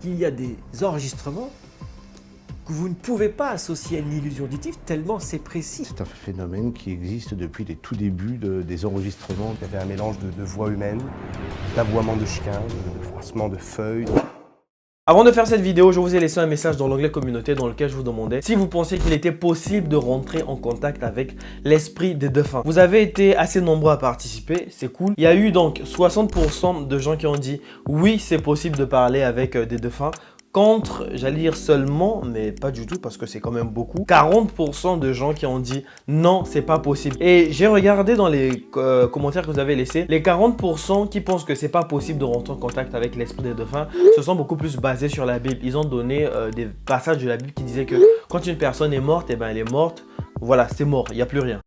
qu'il y a des enregistrements que vous ne pouvez pas associer à une illusion auditive tellement c'est précis. C'est un phénomène qui existe depuis les tout débuts des enregistrements. Il y avait un mélange de voix humaines, d'aboiements de chiens, de froissements de feuilles. Avant de faire cette vidéo, je vous ai laissé un message dans l'onglet communauté dans lequel je vous demandais si vous pensiez qu'il était possible de rentrer en contact avec l'esprit des défunts. Vous avez été assez nombreux à participer, c'est cool. Il y a eu donc 60% de gens qui ont dit oui, c'est possible de parler avec des défunts. Contre, j'allais dire seulement, mais pas du tout parce que c'est quand même beaucoup, 40% de gens qui ont dit non, c'est pas possible. Et j'ai regardé dans les commentaires que vous avez laissés, les 40% qui pensent que c'est pas possible de rentrer en contact avec l'esprit des défunts se sont beaucoup plus basés sur la Bible. Ils ont donné des passages de la Bible qui disaient que quand une personne est morte, eh ben elle est morte, voilà, c'est mort, il n'y a plus rien.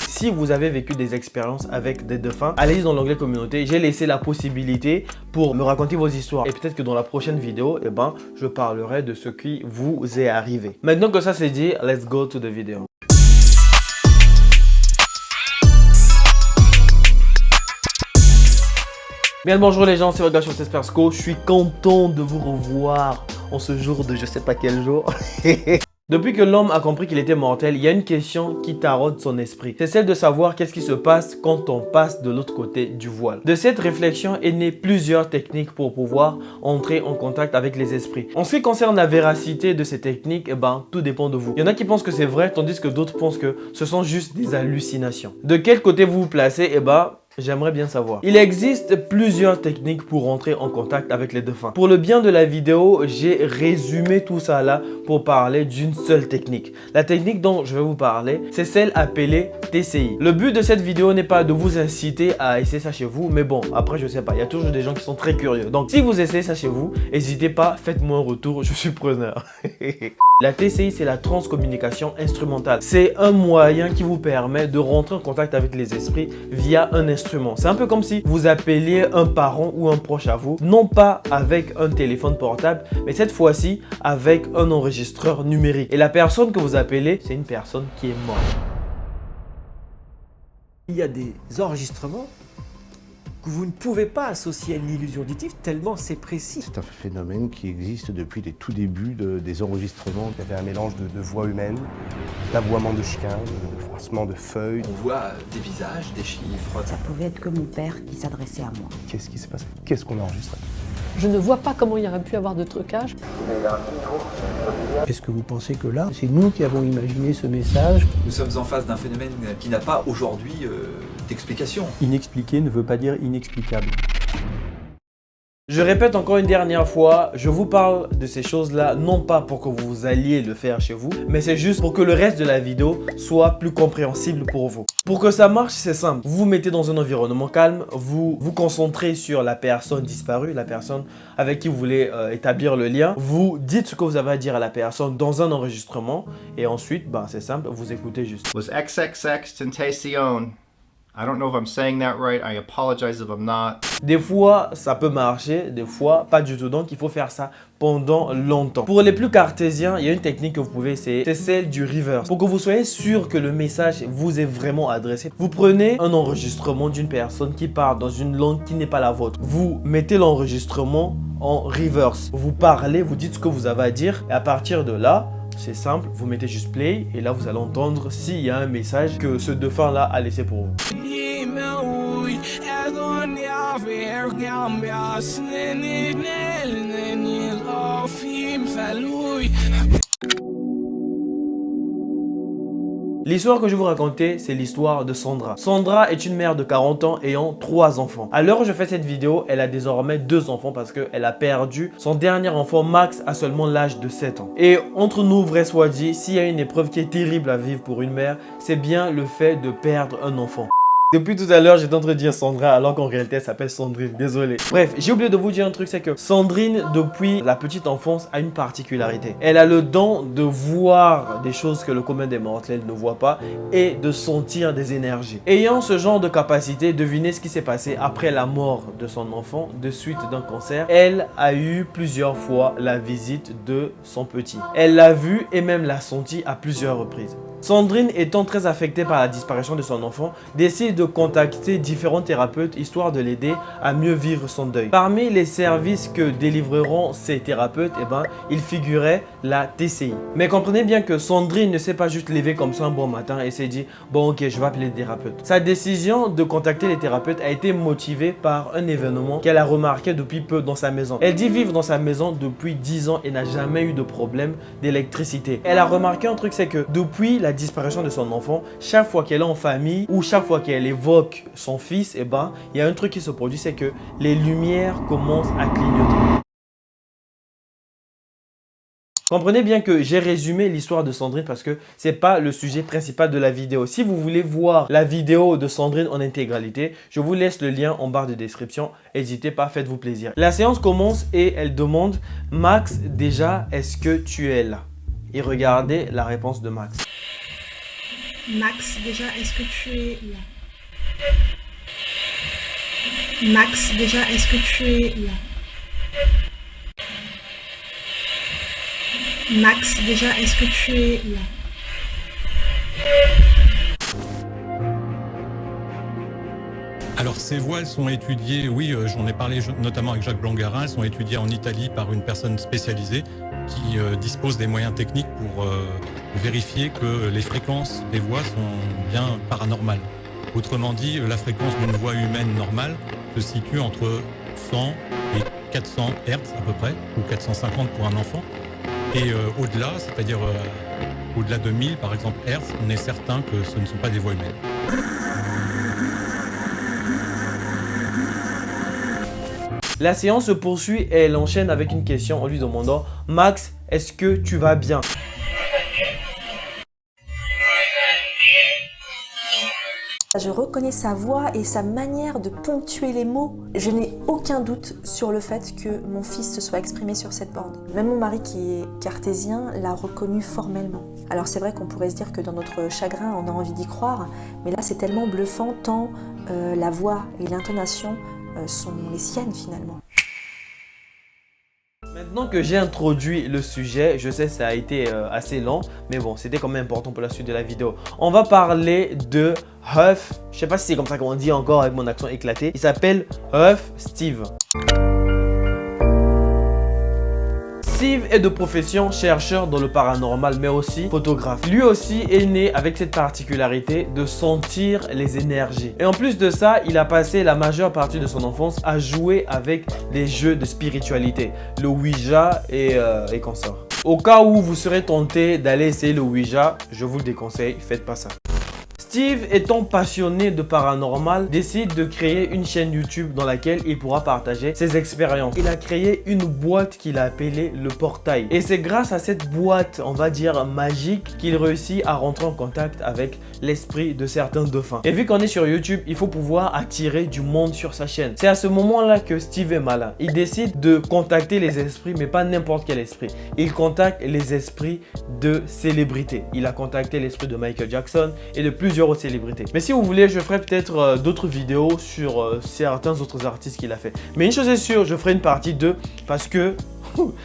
Si vous avez vécu des expériences avec des défunts, allez-y dans l'onglet communauté. J'ai laissé la possibilité pour me raconter vos histoires. Et peut-être que dans la prochaine vidéo, eh ben, je parlerai de ce qui vous est arrivé. Maintenant que ça c'est dit, let's go to the video. Bien le bonjour les gens, c'est Regard sur Sespersco. Je suis content de vous revoir en ce jour de je sais pas quel jour. Depuis que l'homme a compris qu'il était mortel, il y a une question qui taraude son esprit. C'est celle de savoir qu'est-ce qui se passe quand on passe de l'autre côté du voile. De cette réflexion est née plusieurs techniques pour pouvoir entrer en contact avec les esprits. En ce qui concerne la véracité de ces techniques, eh ben, tout dépend de vous. Il y en a qui pensent que c'est vrai, tandis que d'autres pensent que ce sont juste des hallucinations. De quel côté vous vous placez, eh ben, j'aimerais bien savoir. Il existe plusieurs techniques pour entrer en contact avec les défunts. Pour le bien de la vidéo, j'ai résumé tout ça là pour parler d'une seule technique. La technique dont je vais vous parler, c'est celle appelée TCI. Le but de cette vidéo n'est pas de vous inciter à essayer ça chez vous, mais bon, après je sais pas, il y a toujours des gens qui sont très curieux. Donc si vous essayez ça chez vous, n'hésitez pas, faites-moi un retour, je suis preneur. La TCI, c'est la transcommunication instrumentale. C'est un moyen qui vous permet de rentrer en contact avec les esprits via un instrument. C'est un peu comme si vous appeliez un parent ou un proche à vous, non pas avec un téléphone portable, mais cette fois-ci avec un enregistreur numérique. Et la personne que vous appelez, c'est une personne qui est morte. Il y a des enregistrements que vous ne pouvez pas associer à une illusion auditive tellement c'est précis. C'est un phénomène qui existe depuis les tout débuts des enregistrements. Il y avait un mélange de voix humaines, d'aboiements de chiens, de froissements de feuilles. On voit des visages, des chiffres. Ça pouvait être que mon père qui s'adressait à moi. Qu'est-ce qui s'est passé? Qu'est-ce qu'on a enregistré? Je ne vois pas comment il y aurait pu avoir de trucage. Est-ce que vous pensez que là, c'est nous qui avons imaginé ce message? Nous sommes en face d'un phénomène qui n'a pas aujourd'hui d'explication. Inexpliqué ne veut pas dire inexplicable. Je répète encore une dernière fois, je vous parle de ces choses-là non pas pour que vous alliez le faire chez vous, mais c'est juste pour que le reste de la vidéo soit plus compréhensible pour vous. Pour que ça marche, c'est simple. Vous vous mettez dans un environnement calme, vous vous concentrez sur la personne disparue, la personne avec qui vous voulez établir le lien. Vous dites ce que vous avez à dire à la personne dans un enregistrement et ensuite, c'est simple, vous écoutez juste. Was XXX Tentacion. I don't know if I'm saying that right. I apologize if I'm not. Des fois, ça peut marcher, des fois, pas du tout. Donc, il faut faire ça pendant longtemps. Pour les plus cartésiens, il y a une technique que vous pouvez essayer. C'est celle du reverse. Pour que vous soyez sûr que le message vous est vraiment adressé, vous prenez un enregistrement d'une personne qui parle dans une langue qui n'est pas la vôtre. Vous mettez l'enregistrement en reverse. Vous parlez, vous dites ce que vous avez à dire. Et à partir de là, c'est simple, vous mettez juste play et là vous allez entendre s'il y a un message que ce défunt là a laissé pour vous. L'histoire que je vais vous raconter, c'est l'histoire de Sandra. Sandra est une mère de 40 ans ayant 3 enfants. À l'heure où je fais cette vidéo, elle a désormais 2 enfants parce qu'elle a perdu son dernier enfant Max à seulement l'âge de 7 ans. Et entre nous, vrai soit dit, s'il y a une épreuve qui est terrible à vivre pour une mère, c'est bien le fait de perdre un enfant. Depuis tout à l'heure, j'étais en train de dire Sandra alors qu'en réalité, elle s'appelle Sandrine. Désolé. Bref, j'ai oublié de vous dire un truc, c'est que Sandrine, depuis la petite enfance, a une particularité. Elle a le don de voir des choses que le commun des mortels ne voit pas et de sentir des énergies. Ayant ce genre de capacité, devinez ce qui s'est passé après la mort de son enfant de suite d'un cancer. Elle a eu plusieurs fois la visite de son petit. Elle l'a vu et même l'a senti à plusieurs reprises. Sandrine, étant très affectée par la disparition de son enfant, décide de contacter différents thérapeutes histoire de l'aider à mieux vivre son deuil. Parmi les services que délivreront ces thérapeutes, il figurait la TCI. Mais comprenez bien que Sandrine ne s'est pas juste levée comme ça un bon matin et s'est dit « Bon ok, je vais appeler les thérapeutes ». Sa décision de contacter les thérapeutes a été motivée par un événement qu'elle a remarqué depuis peu dans sa maison. Elle dit vivre dans sa maison depuis 10 ans et n'a jamais eu de problème d'électricité. Elle a remarqué un truc, c'est que depuis la disparition de son enfant, chaque fois qu'elle est en famille ou chaque fois qu'elle évoque son fils, il y a un truc qui se produit, c'est que les lumières commencent à clignoter. Comprenez bien que j'ai résumé l'histoire de Sandrine parce que c'est pas le sujet principal de la vidéo. Si vous voulez voir la vidéo de Sandrine en intégralité, je vous laisse le lien en barre de description. N'hésitez pas, faites-vous plaisir. La séance commence et elle demande « Max, déjà, est-ce que tu es là ?» Et regardez la réponse de Max. Max, déjà, est-ce que tu es là? Max, déjà, est-ce que tu es là? Max, déjà, est-ce que tu es là? Alors ces voix, elles sont étudiées, oui, j'en ai parlé notamment avec Jacques Blangarin, elles sont étudiées en Italie par une personne spécialisée qui dispose des moyens techniques pour vérifier que les fréquences des voix sont bien paranormales. Autrement dit, la fréquence d'une voix humaine normale se situe entre 100 et 400 Hz à peu près, ou 450 pour un enfant. Et au-delà, c'est-à-dire au-delà de 1000 par exemple Hz, on est certain que ce ne sont pas des voix humaines. La séance se poursuit et elle enchaîne avec une question en lui demandant « Max, est-ce que tu vas bien ?» Je reconnais sa voix et sa manière de ponctuer les mots. Je n'ai aucun doute sur le fait que mon fils se soit exprimé sur cette bande. Même mon mari qui est cartésien l'a reconnu formellement. Alors c'est vrai qu'on pourrait se dire que dans notre chagrin on a envie d'y croire, mais là c'est tellement bluffant tant la voix et l'intonation sont les siennes finalement. Maintenant que j'ai introduit le sujet, je sais ça a été assez lent, mais bon, c'était quand même important pour la suite de la vidéo. On va parler de Huff, je sais pas si c'est comme ça qu'on dit encore avec mon accent éclaté. Il s'appelle Huff Steve. Steve est de profession chercheur dans le paranormal, mais aussi photographe. Lui aussi est né avec cette particularité de sentir les énergies. Et en plus de ça, il a passé la majeure partie de son enfance à jouer avec les jeux de spiritualité, le Ouija et consorts. Au cas où vous serez tenté d'aller essayer le Ouija, je vous le déconseille, faites pas ça. Steve, étant passionné de paranormal, décide de créer une chaîne YouTube dans laquelle il pourra partager ses expériences. Il a créé une boîte qu'il a appelée le portail. Et c'est grâce à cette boîte, on va dire magique, qu'il réussit à rentrer en contact avec l'esprit de certains dauphins. Et vu qu'on est sur YouTube, il faut pouvoir attirer du monde sur sa chaîne. C'est à ce moment-là que Steve est malin. Il décide de contacter les esprits, mais pas n'importe quel esprit. Il contacte les esprits de célébrités. Il a contacté l'esprit de Michael Jackson et de plusieurs autres célébrités. Mais si vous voulez, je ferai peut-être d'autres vidéos sur certains autres artistes qu'il a fait. Mais une chose est sûre, je ferai une partie 2 parce que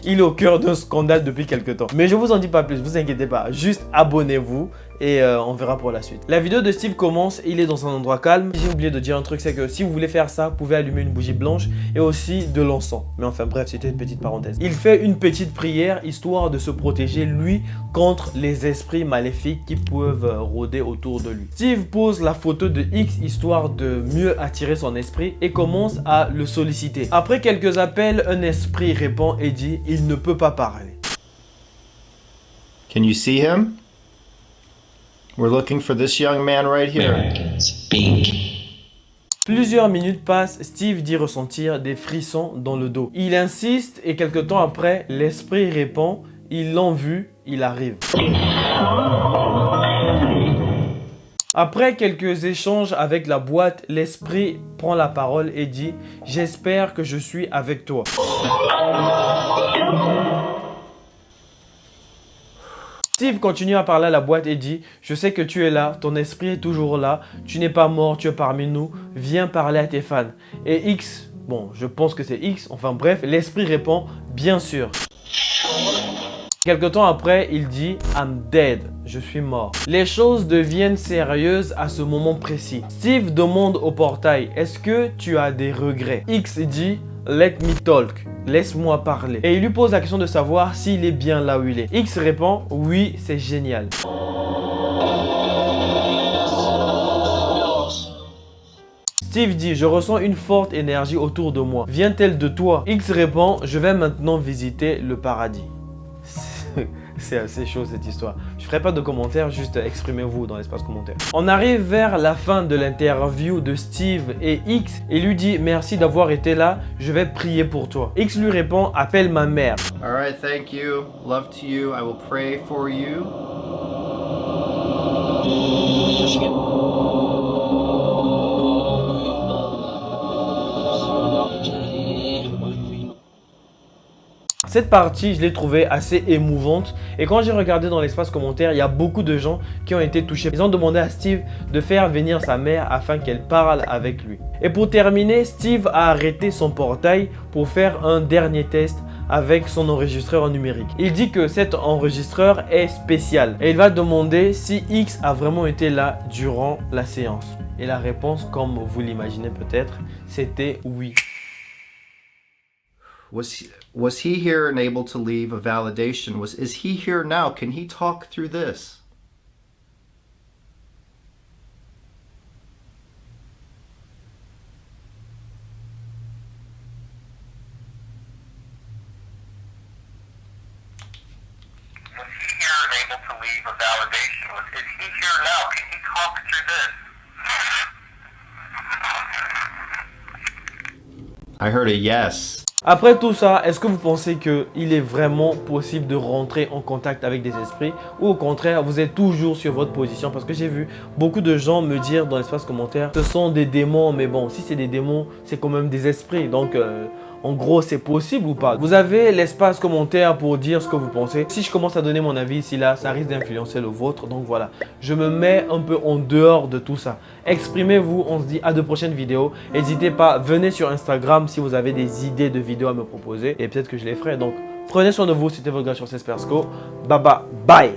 il est au cœur d'un scandale depuis quelques temps. Mais je vous en dis pas plus, vous inquiétez pas. Juste abonnez-vous et on verra pour la suite. La vidéo de Steve commence, il est dans un endroit calme. J'ai oublié de dire un truc, c'est que si vous voulez faire ça, vous pouvez allumer une bougie blanche et aussi de l'encens. Mais enfin bref, c'était une petite parenthèse. Il fait une petite prière histoire de se protéger lui contre les esprits maléfiques qui peuvent rôder autour de lui. Steve pose la photo de X histoire de mieux attirer son esprit et commence à le solliciter. Après quelques appels, un esprit répond et dit « Il ne peut pas parler ». Can you see him? We're looking for this young man right here. Plusieurs minutes passent, Steve dit ressentir des frissons dans le dos. Il insiste et quelque temps après, l'esprit répond « Ils l'ont vu, il arrive ». Après quelques échanges avec la boîte, l'esprit prend la parole et dit « J'espère que je suis avec toi ». Steve continue à parler à la boîte et dit « Je sais que tu es là, ton esprit est toujours là, tu n'es pas mort, tu es parmi nous, viens parler à tes fans. » Et X, bon, je pense que c'est X, enfin bref, l'esprit répond « Bien sûr ». Quelque temps après, il dit « I'm dead », je suis mort. Les choses deviennent sérieuses à ce moment précis. Steve demande au portail « Est-ce que tu as des regrets ?» X dit « Let me talk », laisse-moi parler. Et il lui pose la question de savoir s'il est bien là où il est. X répond « Oui, c'est génial ». Steve dit « Je ressens une forte énergie autour de moi. Vient-elle de toi ?» X répond « Je vais maintenant visiter le paradis. » C'est assez chaud cette histoire. Je ferai pas de commentaires, juste exprimez-vous dans l'espace commentaire. On arrive vers la fin de l'interview de Steve et X et lui dit merci d'avoir été là, je vais prier pour toi. X lui répond appelle ma mère. Alright, thank you. Love to you. I will pray for you. Cette partie, je l'ai trouvée assez émouvante et quand j'ai regardé dans l'espace commentaire, il y a beaucoup de gens qui ont été touchés. Ils ont demandé à Steve de faire venir sa mère afin qu'elle parle avec lui. Et pour terminer, Steve a arrêté son portail pour faire un dernier test avec son enregistreur numérique. Il dit que cet enregistreur est spécial et il va demander si X a vraiment été là durant la séance. Et la réponse, comme vous l'imaginez peut-être, c'était oui. Was he here and able to leave a validation? Is he here now? Can he talk through this? Was he here and able to leave a validation? Is he here now? Can he talk through this? I heard a yes. Après tout ça, est-ce que vous pensez qu'il est vraiment possible de rentrer en contact avec des esprits ou au contraire, vous êtes toujours sur votre position? Parce que j'ai vu beaucoup de gens me dire dans l'espace commentaire, ce sont des démons, mais bon, si c'est des démons, c'est quand même des esprits. Donc, en gros, c'est possible ou pas? Vous avez l'espace commentaire pour dire ce que vous pensez. Si je commence à donner mon avis ici, là, ça risque d'influencer le vôtre. Donc voilà, je me mets un peu en dehors de tout ça. Exprimez-vous, on se dit à de prochaines vidéos. N'hésitez pas, venez sur Instagram si vous avez des idées de vidéos à me proposer. Et peut-être que je les ferai. Donc, prenez soin de vous, c'était votre gars sur CSpersCo. Bye bye.